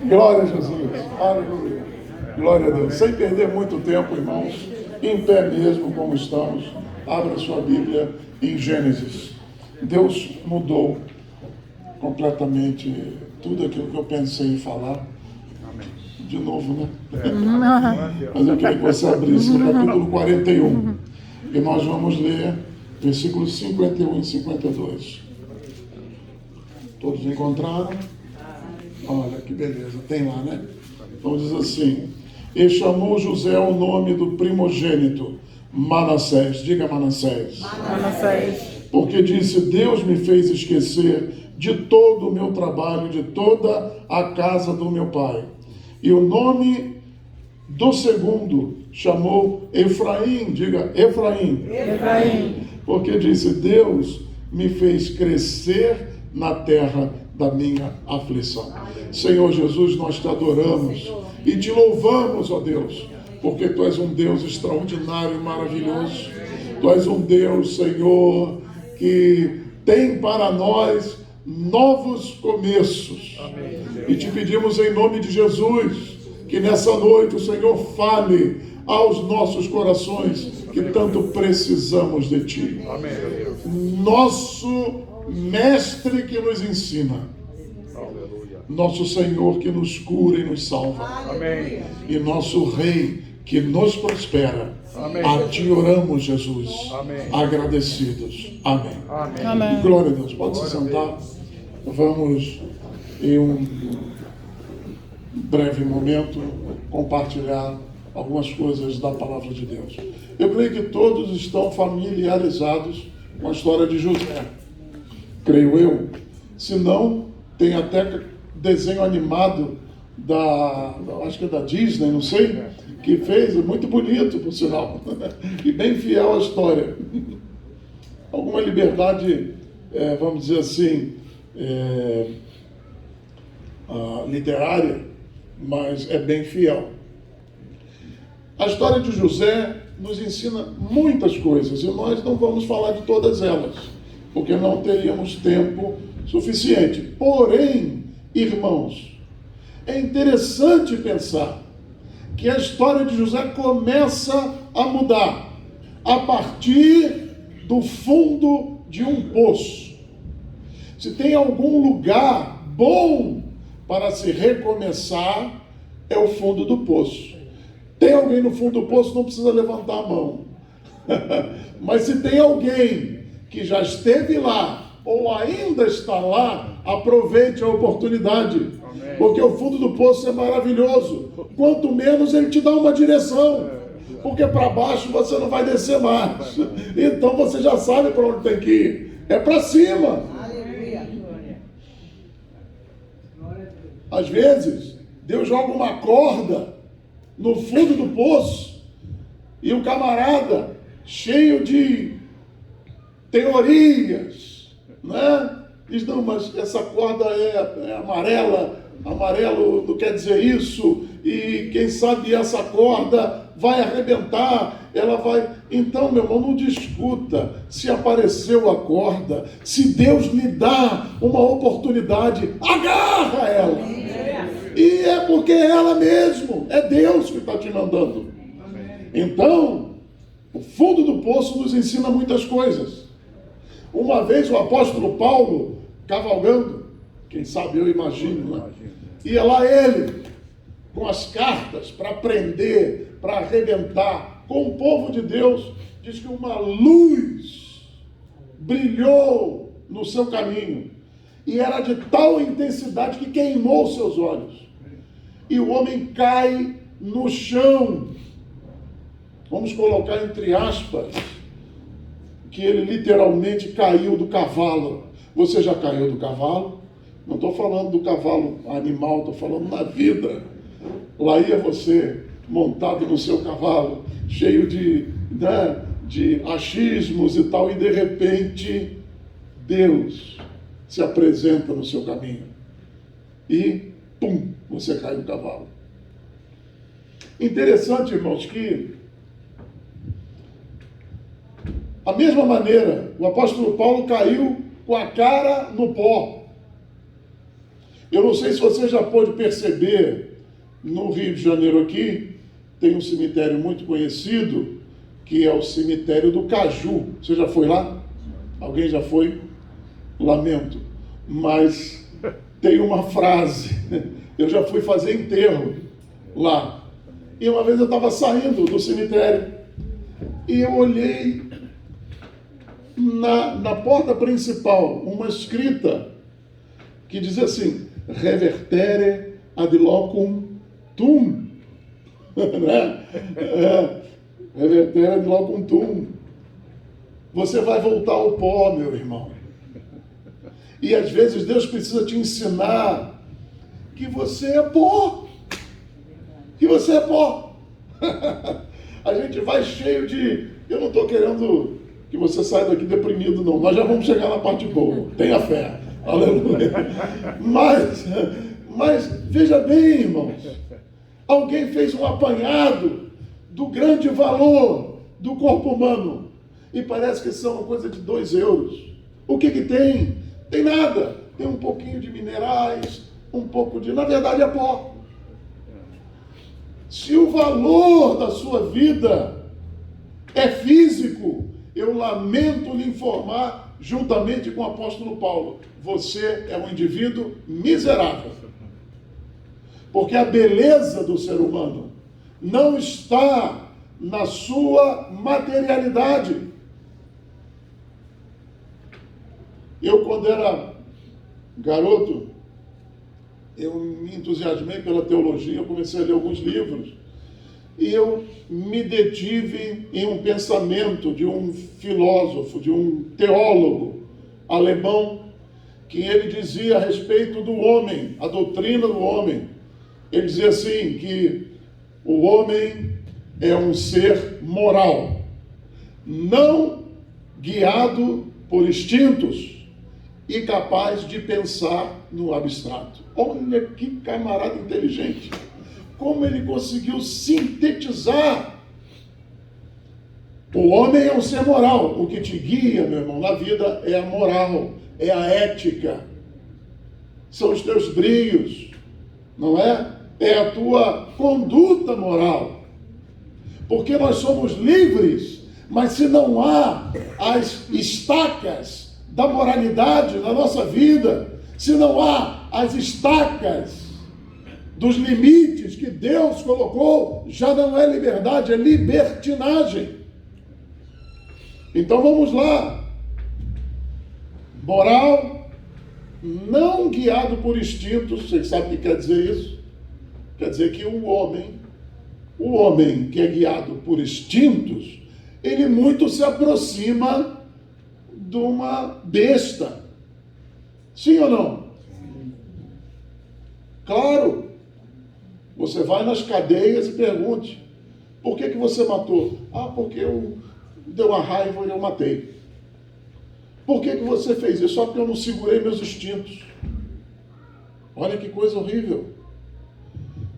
Glória a Jesus. Aleluia. Glória a Deus. Sem perder muito tempo, irmãos, em pé mesmo como estamos, abra sua Bíblia em Gênesis. Deus mudou completamente tudo aquilo que eu pensei em falar. De novo, né? Mas eu queria que você abrisse no capítulo 41. E nós vamos ler versículos 51 e 52. Todos encontraram? Olha que beleza, tem lá, né? Então diz assim: e chamou José o nome do primogênito, Manassés. Diga Manassés. Manassés. Porque disse: Deus me fez esquecer de todo o meu trabalho, de toda a casa do meu pai. E o nome do segundo chamou Efraim. Diga Efraim. Efraim. Porque disse: Deus me fez crescer na terra da minha aflição. Senhor Jesus, nós te adoramos e te louvamos, ó Deus, porque tu és um Deus extraordinário e maravilhoso. Tu és um Deus, Senhor, que tem para nós novos começos. Amém. E te pedimos em nome de Jesus que nessa noite o Senhor fale aos nossos corações, que tanto precisamos de ti. Amém. Nosso mestre que nos ensina, nosso Senhor que nos cura e nos salva. Amém. E nosso Rei que nos prospera. Amém. A ti oramos, Jesus. Amém. Agradecidos. Amém. Amém. Amém. Glória a Deus. Pode se sentar. Vamos, em um breve momento, compartilhar algumas coisas da palavra de Deus. Eu creio que todos estão familiarizados com a história de José. Creio eu. Se não, tem até desenho animado acho que é da Disney, não sei, que fez, muito bonito, por sinal, e bem fiel à história. Alguma liberdade, vamos dizer assim, literária, mas é bem fiel. A história de José nos ensina muitas coisas, e nós não vamos falar de todas elas, porque não teríamos tempo suficiente. Porém, irmãos, é interessante pensar que a história de José começa a mudar a partir do fundo de um poço. Se tem algum lugar bom para se recomeçar, é o fundo do poço. Tem alguém no fundo do poço, não precisa levantar a mão. Mas se tem alguém que já esteve lá ou ainda está lá, aproveite a oportunidade. Amém. Porque o fundo do poço é maravilhoso. Quanto menos ele te dá uma direção. Porque para baixo você não vai descer mais. Então você já sabe para onde tem que ir. É para cima. Às vezes, Deus joga uma corda no fundo do poço e o camarada, cheio de teorias, né? Diz: não, mas essa corda é amarela, amarelo não quer dizer isso, e quem sabe essa corda vai arrebentar, ela vai... Então, meu irmão, não discuta se apareceu a corda. Se Deus lhe dá uma oportunidade, agarra ela. E é porque é ela mesmo, é Deus que está te mandando. Então, o fundo do poço nos ensina muitas coisas. Uma vez o apóstolo Paulo, cavalgando, quem sabe eu imagino, né? Ia lá ele, com as cartas para prender, para arrebentar com o povo de Deus. Diz que uma luz brilhou no seu caminho, e era de tal intensidade que queimou seus olhos. E o homem cai no chão. Vamos colocar entre aspas, que ele literalmente caiu do cavalo. Você já caiu do cavalo? Não estou falando do cavalo animal, estou falando na vida. Lá ia você, montado no seu cavalo, cheio de achismos e tal, e de repente Deus se apresenta no seu caminho. E, pum, você cai do cavalo. Interessante, irmãos, que da mesma maneira, o apóstolo Paulo caiu com a cara no pó. Eu não sei se você já pôde perceber, no Rio de Janeiro aqui, tem um cemitério muito conhecido, que é o cemitério do Caju. Você já foi lá? Alguém já foi? Lamento. Mas tem uma frase, eu já fui fazer enterro lá. E uma vez eu estava saindo do cemitério e eu olhei na porta principal uma escrita que dizia assim: revertere ad locum tum. Né? Revertere ad locum tum. Você vai voltar ao pó, meu irmão. E às vezes Deus precisa te ensinar que você é pó. Que você é pó. A gente vai cheio de... Eu não estou querendo que você saia daqui deprimido, não. Nós já vamos chegar na parte boa. Tenha fé. Aleluia. Mas veja bem, irmãos. Alguém fez um apanhado do grande valor do corpo humano. E parece que são uma coisa de 2 euros. O que tem? Tem nada. Tem um pouquinho de minerais, um pouco de... Na verdade é pó. Se o valor da sua vida é físico, eu lamento lhe informar, juntamente com o apóstolo Paulo, você é um indivíduo miserável. Porque a beleza do ser humano não está na sua materialidade. Eu, quando era garoto, eu me entusiasmei pela teologia, eu comecei a ler alguns livros, e eu me detive em um pensamento de um filósofo, de um teólogo alemão, que ele dizia a respeito do homem, a doutrina do homem. Ele dizia assim, que o homem é um ser moral, não guiado por instintos e capaz de pensar no abstrato. Olha que camarada inteligente. Como ele conseguiu sintetizar. O homem é um ser moral. O que te guia, meu irmão, na vida é a moral, é a ética. São os teus brios, não é? É a tua conduta moral. Porque nós somos livres, mas se não há as estacas da moralidade na nossa vida, se não há as estacas dos limites que Deus colocou, já não é liberdade, é libertinagem. Então vamos lá. Moral, não guiado por instintos. Vocês sabem o que quer dizer isso? Quer dizer que o homem que é guiado por instintos, ele muito se aproxima de uma besta. Sim ou não? Claro. Você vai nas cadeias e pergunte: por que você matou? Ah, porque deu uma raiva e eu matei. Por que você fez isso? Só porque eu não segurei meus instintos. Olha que coisa horrível.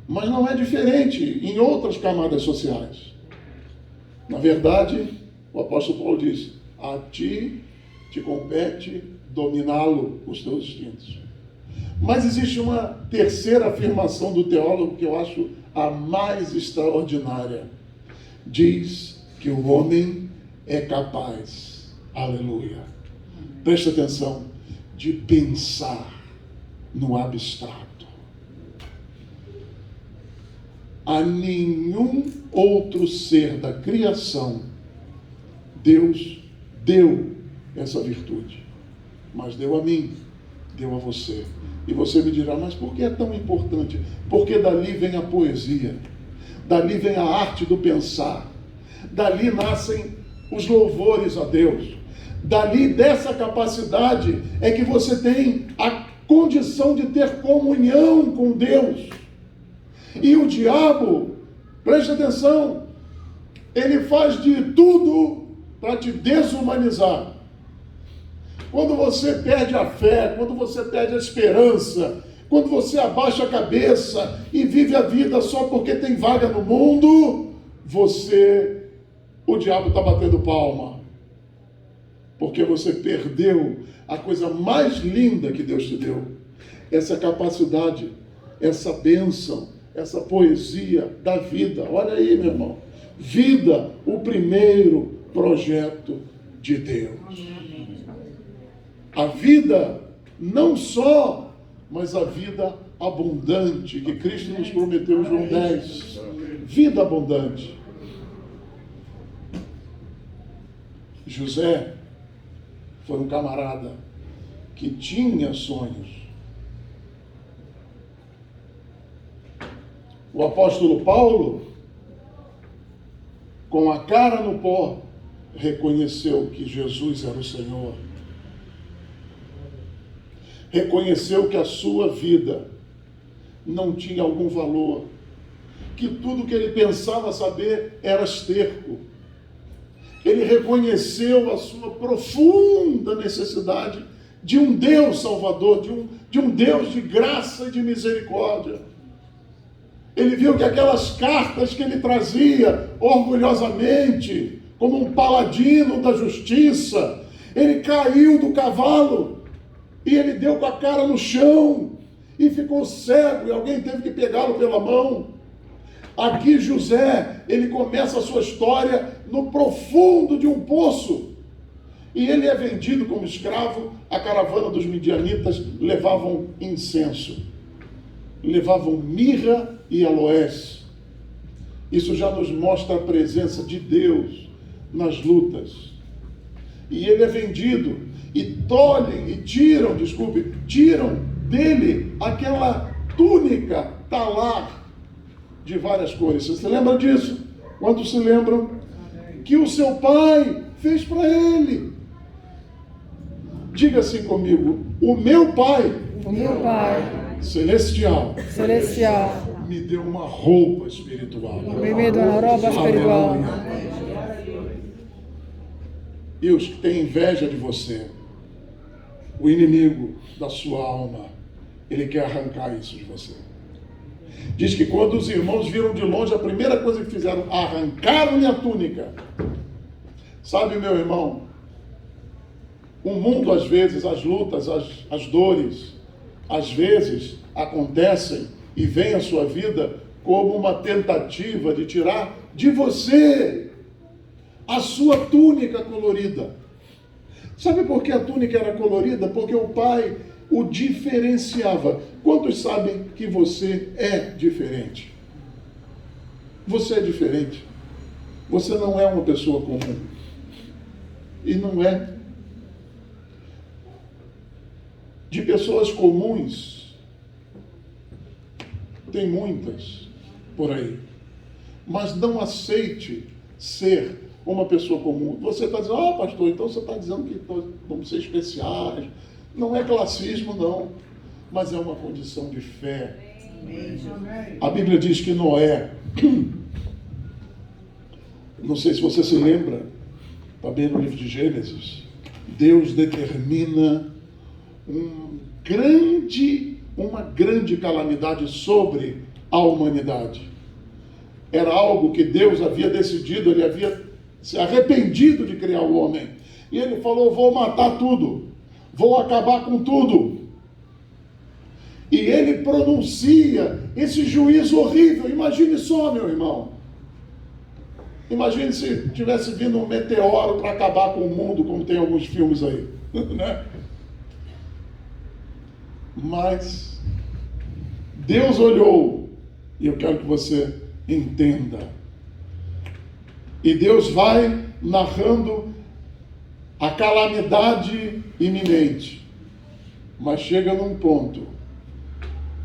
Mas não é diferente em outras camadas sociais. Na verdade, o apóstolo Paulo diz: a ti te compete dominá-lo, os teus instintos. Mas existe uma terceira afirmação do teólogo que eu acho a mais extraordinária. Diz que o homem é capaz, aleluia, presta atenção, de pensar no abstrato. A nenhum outro ser da criação Deus deu essa virtude, mas deu a mim, deu a você. E você me dirá: mas por que é tão importante? Porque dali vem a poesia, dali vem a arte do pensar, dali nascem os louvores a Deus, dali, dessa capacidade, é que você tem a condição de ter comunhão com Deus. E o diabo, preste atenção, ele faz de tudo para te desumanizar. Quando você perde a fé, quando você perde a esperança, quando você abaixa a cabeça e vive a vida só porque tem vaga no mundo, o diabo está batendo palma. porque você perdeu a coisa mais linda que Deus te deu. Essa capacidade, essa bênção, essa poesia da vida. Olha aí, meu irmão. Vida, o primeiro projeto de Deus. A vida não só, mas a vida abundante que Cristo nos prometeu em João 10. Vida abundante. José foi um camarada que tinha sonhos. O apóstolo Paulo, com a cara no pó, reconheceu que Jesus era o Senhor. Reconheceu que a sua vida não tinha algum valor, que tudo que ele pensava saber era esterco. Ele reconheceu a sua profunda necessidade de um Deus Salvador, de um Deus de graça e de misericórdia. Ele viu que aquelas cartas que ele trazia orgulhosamente, como um paladino da justiça, ele caiu do cavalo e ele deu com a cara no chão e ficou cego e alguém teve que pegá-lo pela mão. Aqui José, ele começa a sua história no profundo de um poço. E ele é vendido como escravo. A caravana dos midianitas levavam incenso, levavam mirra e aloés. Isso já nos mostra a presença de Deus nas lutas. E ele é vendido e tiram dele aquela túnica talar de várias cores. Você se lembra disso? Quantos se lembram? Que o seu pai fez para ele. Diga assim comigo: o meu pai celestial me deu uma roupa espiritual. Me deu uma roupa espiritual. E os que têm inveja de você, o inimigo da sua alma, ele quer arrancar isso de você. Diz que quando os irmãos viram de longe, a primeira coisa que fizeram, arrancaram-lhe a túnica. Sabe, meu irmão, o mundo às vezes, as lutas, as dores, às vezes acontecem e vem à sua vida como uma tentativa de tirar de você a sua túnica colorida. Sabe por que a túnica era colorida? Porque o pai o diferenciava. Quantos sabem que você é diferente? Você é diferente. Você não é uma pessoa comum. E não é. De pessoas comuns, tem muitas por aí. Mas não aceite ser uma pessoa comum. Você está dizendo, pastor, então você está dizendo que vamos ser especiais. Não é classismo, não. Mas é uma condição de fé. A Bíblia diz que Noé, não sei se você se lembra, também no livro de Gênesis, Deus determina uma grande calamidade sobre a humanidade. Era algo que Deus havia decidido, ele havia se arrependido de criar o homem. E ele falou, vou matar tudo, vou acabar com tudo. E ele pronuncia esse juízo horrível. Imagine só, meu irmão. Imagine se tivesse vindo um meteoro para acabar com o mundo, como tem alguns filmes aí. Né? Mas Deus olhou, e eu quero que você entenda. E Deus vai narrando a calamidade iminente. Mas chega num ponto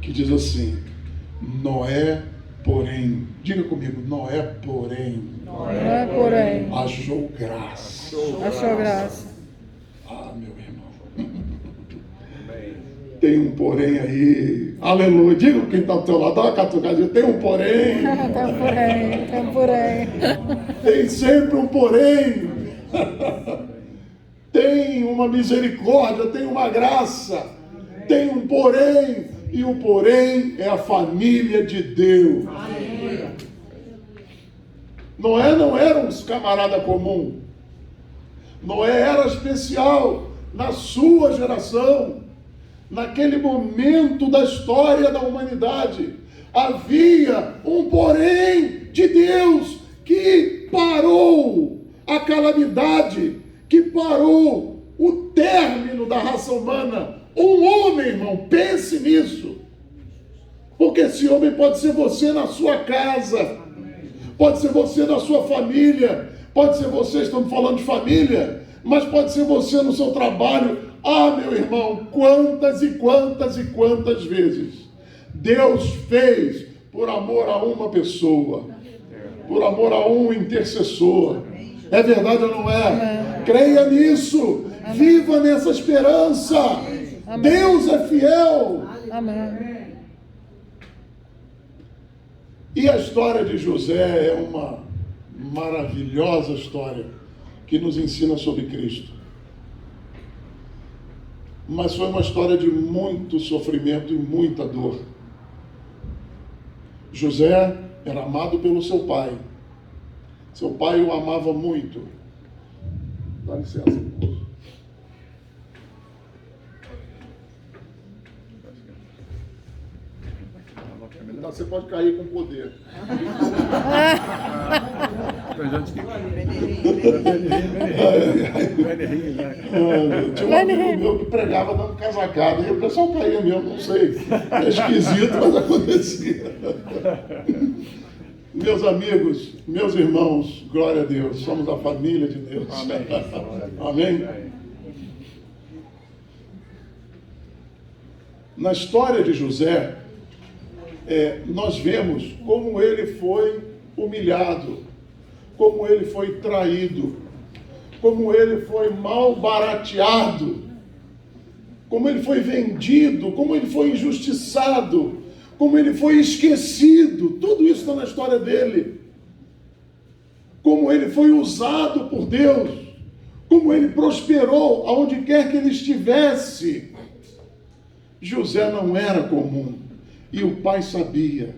que diz assim, Noé, porém, diga comigo, Noé, porém, achou graça. Achou graça. Ah, meu irmão. Tem um porém aí. Aleluia. Diga quem está ao teu lado, dá uma catucadinha. Tem um porém. Tem um porém. Tem sempre um porém. Tem uma misericórdia, tem uma graça. Tem um porém. E o porém é a família de Deus. Noé não era um camarada comum. Noé era especial na sua geração. Naquele momento da história da humanidade, havia um porém de Deus que parou a calamidade, que parou o término da raça humana. Um homem, irmão, pense nisso. Porque esse homem pode ser você na sua casa, pode ser você na sua família, pode ser você, estamos falando de família, mas pode ser você no seu trabalho. Ah, meu irmão, quantas e quantas e quantas vezes Deus fez por amor a uma pessoa, por amor a um intercessor. É verdade ou não é? Amém. Creia nisso. Amém. Viva nessa esperança. Amém. Deus é fiel. Amém. E a história de José é uma maravilhosa história que nos ensina sobre Cristo. Mas foi uma história de muito sofrimento e muita dor. José era amado pelo seu pai. Seu pai o amava muito. Dá licença, moço. Você pode cair com poder. Tinha um amigo meu que pregava dando casacada e o pessoal caía mesmo, não sei. É esquisito, mas acontecia. Meus amigos, meus irmãos, glória a Deus, somos a família de Deus. Amém. Amém? Na história de José, nós vemos como ele foi humilhado, como ele foi traído, como ele foi mal barateado, como ele foi vendido, como ele foi injustiçado, como ele foi esquecido. Tudo isso está na história dele. Como ele foi usado por Deus, como ele prosperou aonde quer que ele estivesse. José não era comum. E o pai sabia,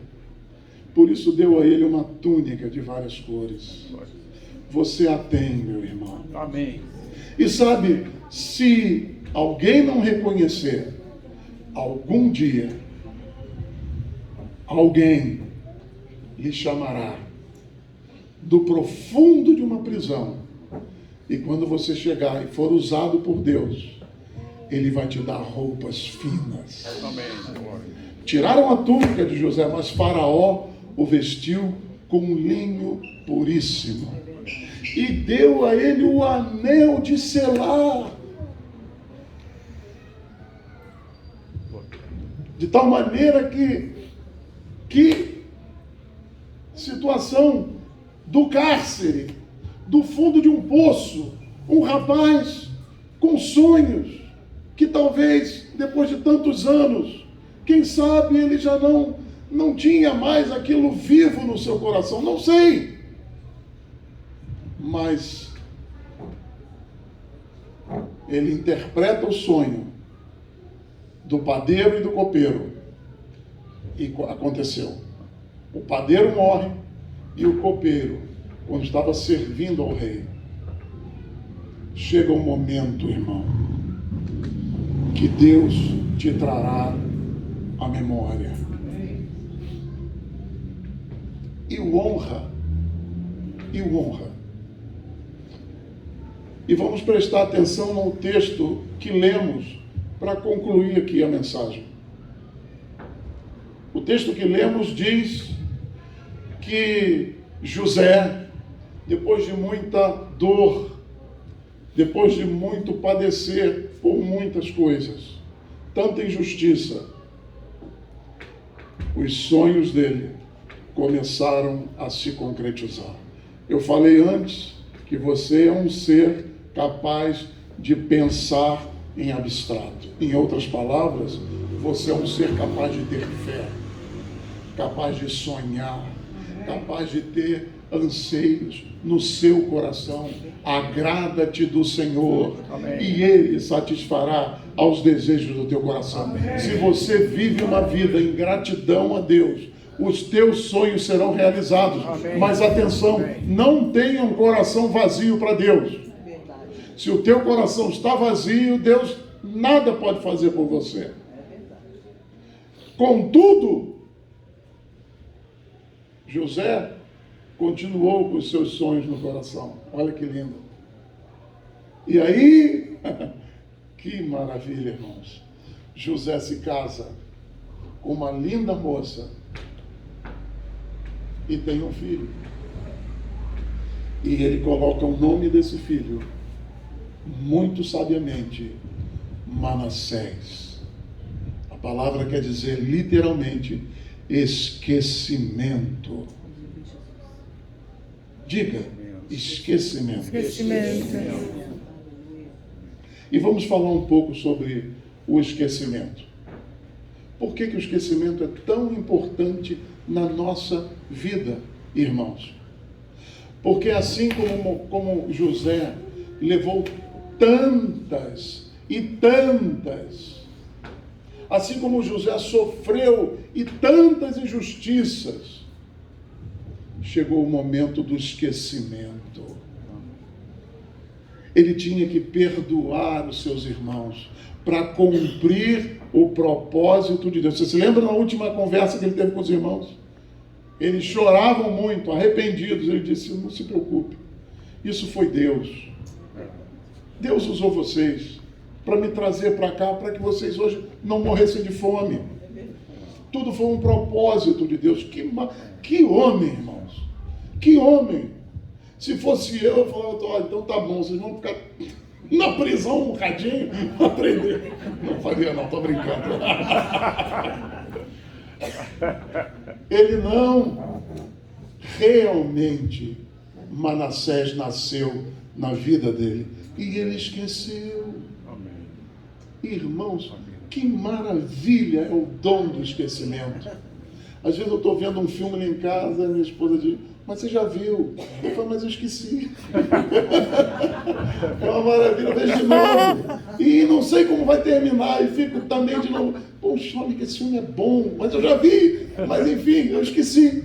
por isso deu a ele uma túnica de várias cores. Você a tem, meu irmão. Amém. E sabe, se alguém não reconhecer, algum dia, alguém lhe chamará do profundo de uma prisão. E quando você chegar e for usado por Deus, Ele vai te dar roupas finas. Amém. Tiraram a túnica de José, mas Faraó o vestiu com um linho puríssimo. E deu a ele o anel de selar. De tal maneira que situação do cárcere, do fundo de um poço, um rapaz com sonhos, que talvez depois de tantos anos, quem sabe ele já não tinha mais aquilo vivo no seu coração, não sei. Mas ele interpreta o sonho do padeiro e do copeiro. E aconteceu. O padeiro morre e o copeiro, quando estava servindo ao rei, chega um momento, irmão, que Deus te trará a memória. E o honra. E vamos prestar atenção no texto que lemos para concluir aqui a mensagem. O texto que lemos diz que José, depois de muita dor, depois de muito padecer por muitas coisas, tanta injustiça, os sonhos dele começaram a se concretizar. Eu falei antes que você é um ser capaz de pensar em abstrato. Em outras palavras, você é um ser capaz de ter fé, capaz de sonhar, capaz de ter anseios no seu coração. Agrada-te do Senhor. Amém. E Ele satisfará aos desejos do teu coração. Amém. Se você vive uma vida em gratidão a Deus, os teus sonhos serão realizados. Amém. Mas atenção, não tenha um coração vazio para Deus. Se o teu coração está vazio, Deus nada pode fazer por você. Contudo, José continuou com os seus sonhos no coração. Olha que lindo. E aí, que maravilha, irmãos. José se casa com uma linda moça e tem um filho. E ele coloca o nome desse filho, muito sabiamente, Manassés. A palavra quer dizer literalmente esquecimento. Diga, esquecimento. Esquecimento. E vamos falar um pouco sobre o esquecimento. Por que o esquecimento é tão importante na nossa vida, irmãos? Porque assim como José levou tantas e tantas, assim como José sofreu e tantas injustiças, chegou o momento do esquecimento. Ele tinha que perdoar os seus irmãos para cumprir o propósito de Deus. Você se lembra na última conversa que ele teve com os irmãos? Eles choravam muito, arrependidos. Ele disse, não se preocupe, isso foi Deus. Deus usou vocês para me trazer para cá, para que vocês hoje não morressem de fome. Tudo foi um propósito de Deus. Que homem, irmãos. Que homem. Se fosse eu falava, olha, então tá bom, vocês vão ficar na prisão um bocadinho para aprender. Não faria não, estou brincando. Ele não. Realmente, Manassés nasceu na vida dele e ele esqueceu. Irmãos, que maravilha é o dom do esquecimento. Às vezes eu estou vendo um filme lá em casa e minha esposa diz, mas você já viu? Eu falo, mas eu esqueci. É uma maravilha, eu vejo de novo. E não sei como vai terminar, e fico também de novo. Poxa, olha que esse filme é bom, mas eu já vi. Mas enfim, eu esqueci.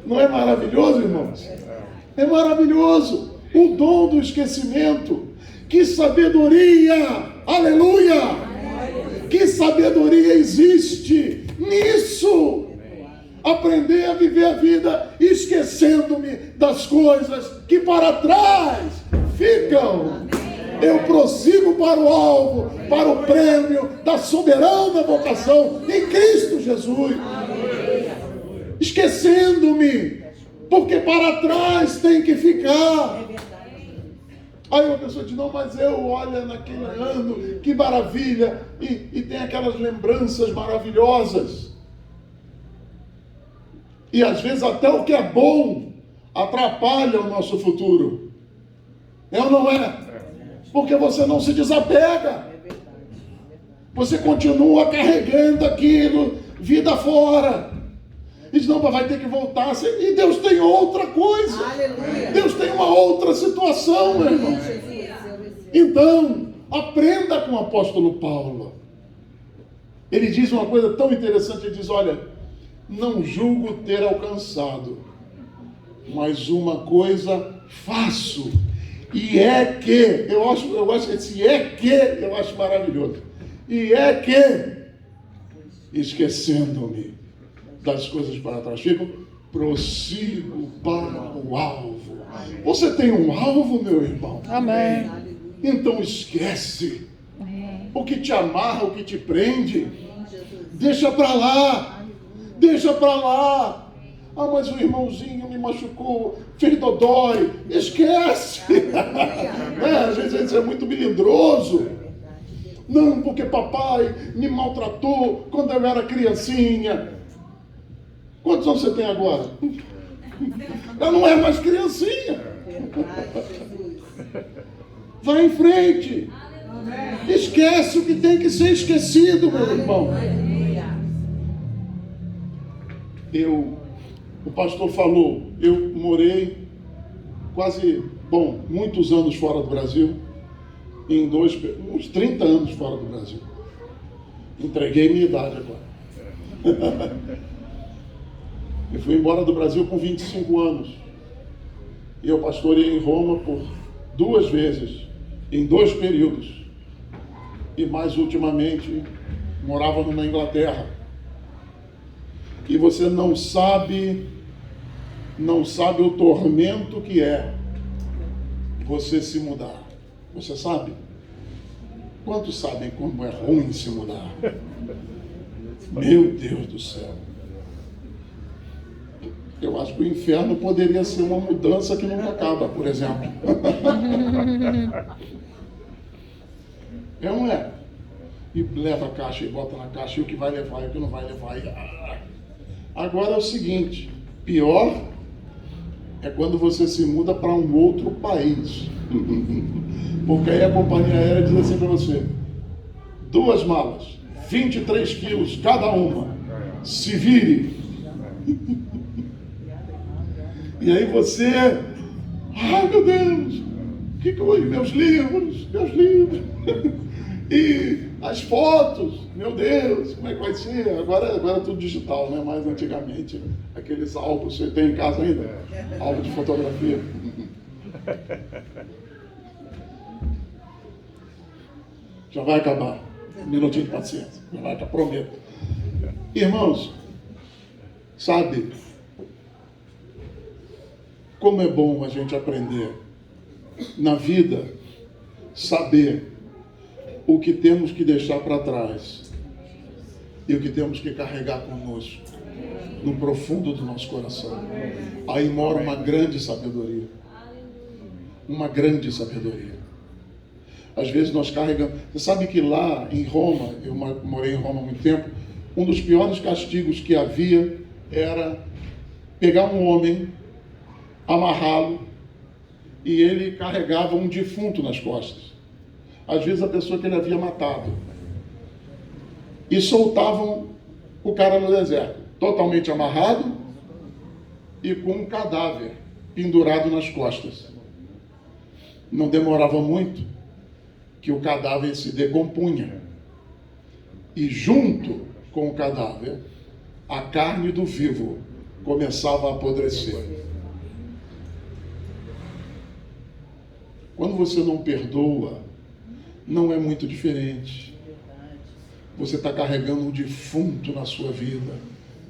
Não é maravilhoso, irmãos? É maravilhoso. O dom do esquecimento. Que sabedoria! Aleluia! Que sabedoria existe nisso! Aprender a viver a vida esquecendo-me das coisas que para trás ficam. Eu prossigo para o alvo, para o prêmio da soberana vocação em Cristo Jesus. Esquecendo-me, porque para trás tem que ficar. Aí uma pessoa diz, não, mas eu olho naquele ano, que maravilha, e tem aquelas lembranças maravilhosas. E às vezes até o que é bom atrapalha o nosso futuro. É ou não é? Porque você não se desapega. Você continua carregando aquilo, vida fora. E diz, não, mas vai ter que voltar. E Deus tem outra coisa. Aleluia. Deus tem uma outra situação, meu irmão. Então, aprenda com o apóstolo Paulo. Ele diz uma coisa tão interessante, ele diz, olha, não julgo ter alcançado, mas uma coisa faço, e é que, eu acho esse é que, eu acho maravilhoso, e é que, esquecendo-me das coisas para trás, prossigo para o alvo. Você tem um alvo, meu irmão? Amém. Então esquece o que te amarra, o que te prende, deixa para lá. Deixa para lá. Ah, mas o irmãozinho me machucou, fez dodói. Esquece. Às vezes a gente é muito melindroso. Não, porque papai me maltratou quando eu era criancinha. Quantos anos você tem agora? Eu não é mais criancinha. Vai em frente. Esquece o que tem que ser esquecido, meu irmão. O pastor falou, eu morei muitos anos fora do Brasil, uns 30 anos fora do Brasil. Entreguei minha idade agora. Eu fui embora do Brasil com 25 anos. E eu pastorei em Roma por 2 vezes, em 2 períodos. E mais ultimamente, morava na Inglaterra. E você não sabe o tormento que é você se mudar. Você sabe? Quantos sabem como é ruim se mudar? Meu Deus do céu. Eu acho que o inferno poderia ser uma mudança que nunca acaba, por exemplo. É ou não é? E leva a caixa e bota na caixa, e o que vai levar e o que não vai levar. Agora é o seguinte, pior é quando você se muda para um outro país. Porque aí a companhia aérea diz assim para você: 2 malas, 23 quilos cada uma, se vire. E aí você, ai meu Deus, que eu vou, meus livros, e as fotos, meu Deus, como é que vai ser? Agora é tudo digital, né? Mas antigamente, aqueles álbuns, você tem em casa ainda? Álbum de fotografia. Já vai acabar. Um minutinho de paciência. Já vai acabar, prometo. Irmãos, sabe como é bom a gente aprender na vida, saber o que temos que deixar para trás e o que temos que carregar conosco, no profundo do nosso coração. Aí mora uma grande sabedoria. Uma grande sabedoria. Às vezes nós carregamos... Você sabe que lá em Roma, eu morei em Roma há muito tempo, um dos piores castigos que havia era pegar um homem, amarrá-lo, e ele carregava um defunto nas costas. Às vezes a pessoa que ele havia matado. E soltavam o cara no deserto, totalmente amarrado e com um cadáver pendurado nas costas. Não demorava muito que o cadáver se decompunha. E junto com o cadáver, a carne do vivo começava a apodrecer. Quando você não perdoa, não é muito diferente. Você está carregando um defunto na sua vida,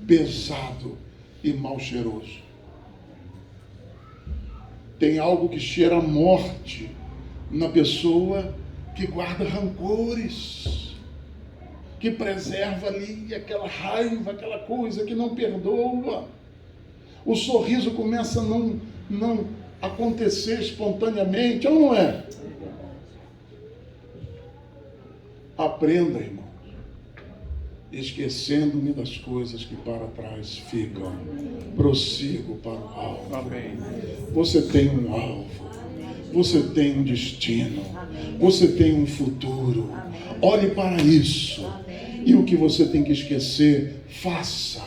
pesado e mal cheiroso. Tem algo que cheira a morte na pessoa que guarda rancores, que preserva ali aquela raiva, aquela coisa que não perdoa. O sorriso começa a não acontecer espontaneamente, ou não é? Aprenda, irmão, esquecendo-me das coisas que para trás ficam, prossigo para o alvo. Amém. Você tem um alvo, você tem um destino, você tem um futuro. Olhe para isso. E o que você tem que esquecer, faça.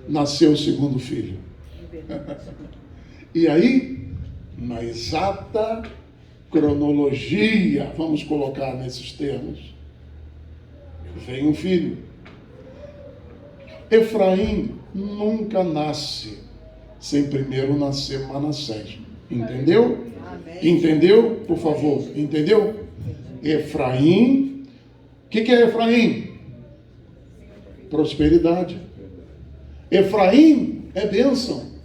Nasceu o segundo filho. E aí, na exata cronologia, vamos colocar nesses termos, vem um filho. Efraim nunca nasce sem primeiro nascer Manassés. Entendeu? Entendeu? Por favor, entendeu? Efraim, o que é Efraim? Prosperidade. Efraim é bênção.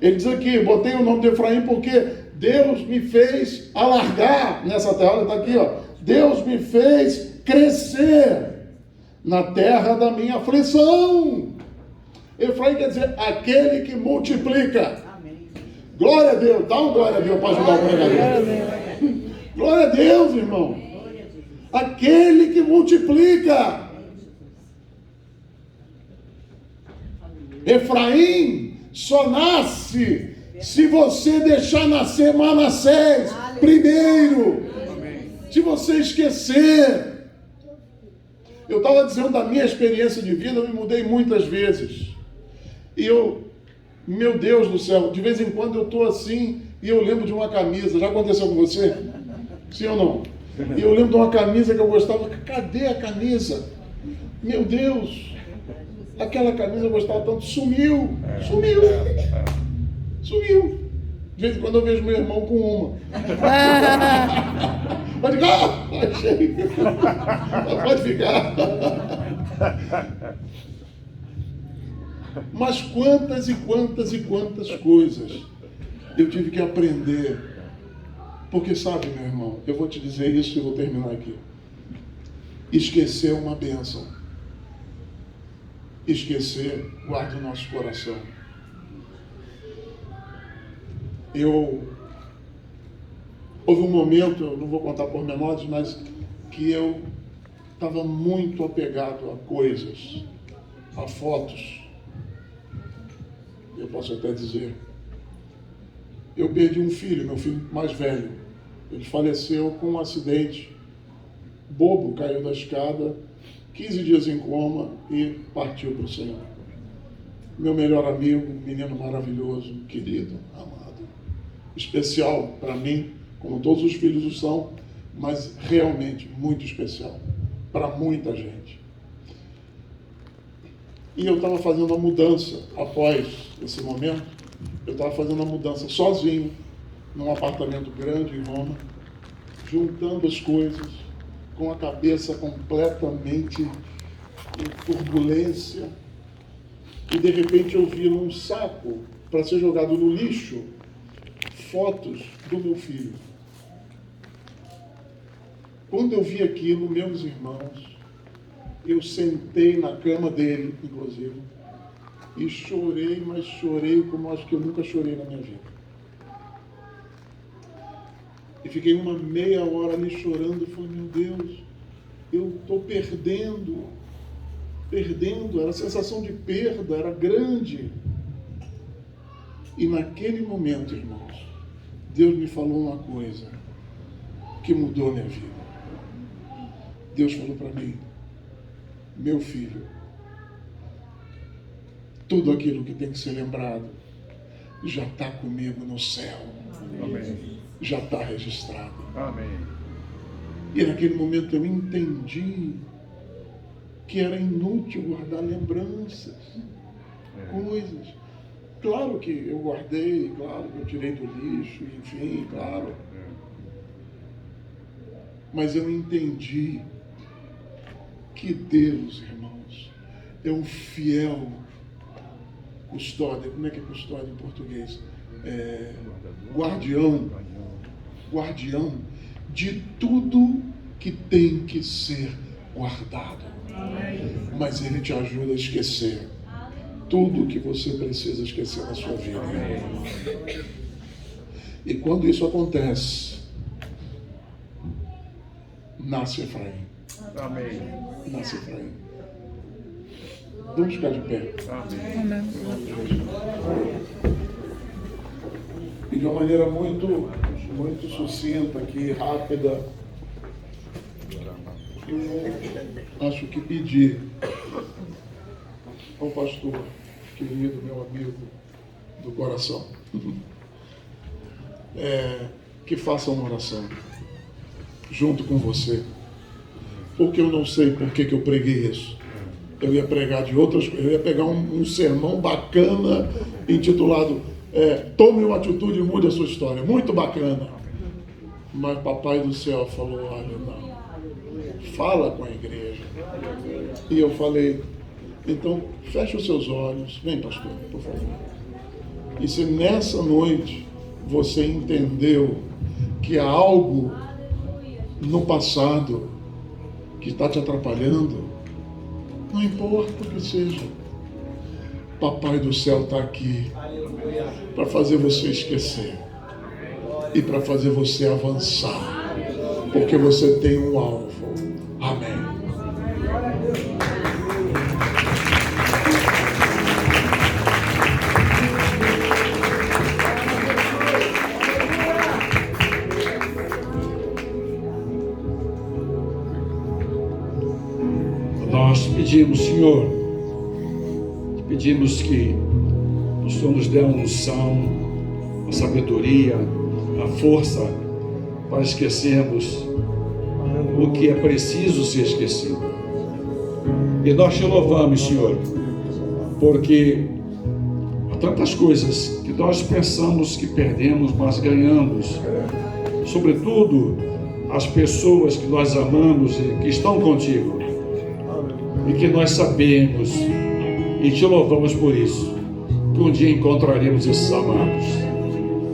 Ele diz aqui, botei o nome de Efraim porque Deus me fez alargar nessa terra. Olha, está aqui, ó. Deus me fez crescer na terra da minha aflição. Efraim quer dizer aquele que multiplica. Amém. Glória a Deus. Dá um glória a Deus para ajudar o pregador. Glória a Deus, irmão. Aquele que multiplica. Efraim só nasce se você deixar nascer Manassés primeiro. Se você esquecer. Eu estava dizendo da minha experiência de vida, eu me mudei muitas vezes. E meu Deus do céu, de vez em quando eu estou assim e eu lembro de uma camisa. Já aconteceu com você? Sim ou não? E eu lembro de uma camisa que eu gostava. Cadê a camisa? Meu Deus! Aquela camisa eu gostava tanto. Sumiu! De vez em quando eu vejo meu irmão com uma. Pode ficar! Achei! Pode ficar! Mas quantas e quantas e quantas coisas eu tive que aprender. Porque sabe, meu irmão, eu vou te dizer isso e vou terminar aqui. Esquecer é uma bênção. Esquecer guarda o nosso coração. Houve um momento, eu não vou contar pormenores, mas que eu estava muito apegado a coisas, a fotos. Eu posso até dizer. Eu perdi um filho, meu filho mais velho. Ele faleceu com um acidente bobo, caiu da escada, 15 dias em coma e partiu para o Senhor. Meu melhor amigo, menino maravilhoso, querido, amado, especial para mim, como todos os filhos o são, mas realmente muito especial para muita gente. E eu estava fazendo uma mudança após esse momento. Eu estava fazendo uma mudança sozinho, num apartamento grande em Roma, juntando as coisas, com a cabeça completamente em turbulência, e de repente eu vi num saco, para ser jogado no lixo, fotos do meu filho. Quando eu vi aquilo, meus irmãos, eu sentei na cama dele, inclusive, e chorei, mas chorei como acho que eu nunca chorei na minha vida. E fiquei uma meia hora ali chorando, e falei, meu Deus, eu estou perdendo, era a sensação de perda, era grande. E naquele momento, irmãos, Deus me falou uma coisa que mudou a minha vida. Deus falou para mim, meu filho, tudo aquilo que tem que ser lembrado já está comigo no céu. Amém. Já está registrado. Amém. E naquele momento eu entendi que era inútil guardar lembranças, coisas. Claro que eu guardei, claro que eu tirei do lixo, enfim, claro. Mas eu entendi que Deus, irmãos, é um fiel custódio. Como é que é custódio em português? Guardião de tudo que tem que ser guardado. Mas Ele te ajuda a esquecer tudo que você precisa esquecer na sua vida. E quando isso acontece, nasce Efraim. Amém. Nasce Efraim. Vamos ficar de pé. Amém. E de uma maneira muito sucinta aqui, rápida, eu acho que pedir ao pastor querido, meu amigo do coração, que faça uma oração junto com você, porque eu não sei por que eu preguei isso. Eu ia pregar de outras coisas, eu ia pegar um sermão bacana intitulado Tome uma atitude e mude a sua história. Muito bacana. Mas Papai do Céu falou, olha, não, fala com a igreja. E eu falei, então feche os seus olhos. Vem, pastor, por favor. E se nessa noite você entendeu que há algo no passado que está te atrapalhando, não importa o que seja, Papai do Céu está aqui para fazer você esquecer e para fazer você avançar, porque você tem um alvo. Amém. Nós pedimos, Senhor, pedimos que o Senhor nos dê a unção, a sabedoria, a força para esquecermos o que é preciso ser esquecido. E nós te louvamos, Senhor, porque tantas coisas que nós pensamos que perdemos, mas ganhamos. Sobretudo, as pessoas que nós amamos e que estão contigo. E que nós sabemos e te louvamos por isso, que um dia encontraremos esses amados.